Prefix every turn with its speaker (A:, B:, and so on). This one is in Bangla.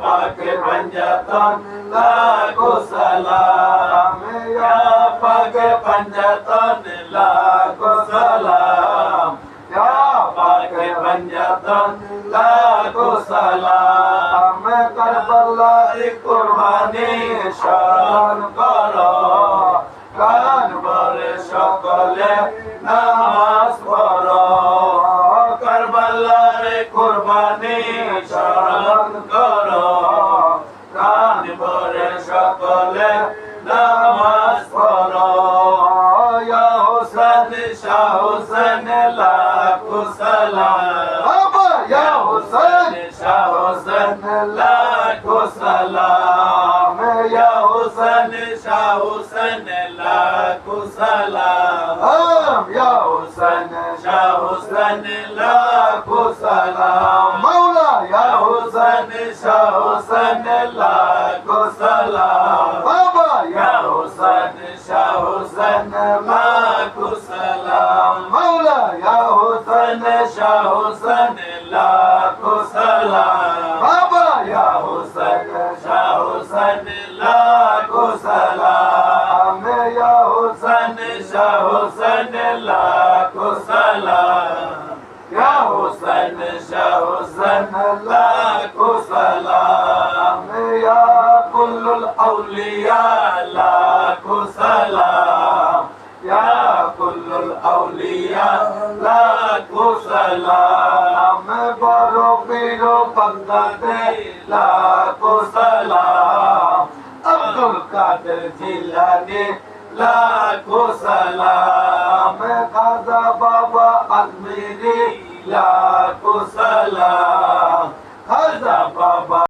A: পাকে পঞ্জতন লাখো সালাম ইয়া পাকে পঞ্জতন লাখো সালাম ইয়া পাকে পঞ্জতন লাখো সালাম কারবালার কুরবানি স্মরণ করো কান ভরে সকলে নামাজ পড়ো কারবালার কুরবানি স্মরণ করো কান ভরে সকলে নামাজ পড়ো ইয়া হুসেন শাহ হুসেন লাখো সালাম ইয়া হুসেন শাহ হুসেন লাখো সালাম ইয়া হুসেন শাহ হুসেন লাখো সালাম ইয়া হুসেন শাহ হুসেন লাখো সালাম মাওলা ইয়া হুসেন শাহ হুসেন লাখো সালাম বাবা ইয়া হুসেন শাহ হুসেন লাখো সালাম মাওলা ইয়া হুসেন শাহ হুসেন লাখো সালাম বাবা ইয়া হুসেন শাহ হুসেন লাখো সালাম ইয়া হুসেন শাহ হুসেন লাখো সালাম ইয়া হুসেন শাহ হুসেন লাখো সালাম ইয়া কুল্লুল আউলিয়া লাখো সালাম ইয়া কুল্লুল আউলিয়া লাখো সালাম বড় পীর বান্দাতে লাখো সালাম আব্দুল কাদের জিলানী লাখো সালাম খাজা বাবা আজমিরি লাখো সালাম খাজা বাবা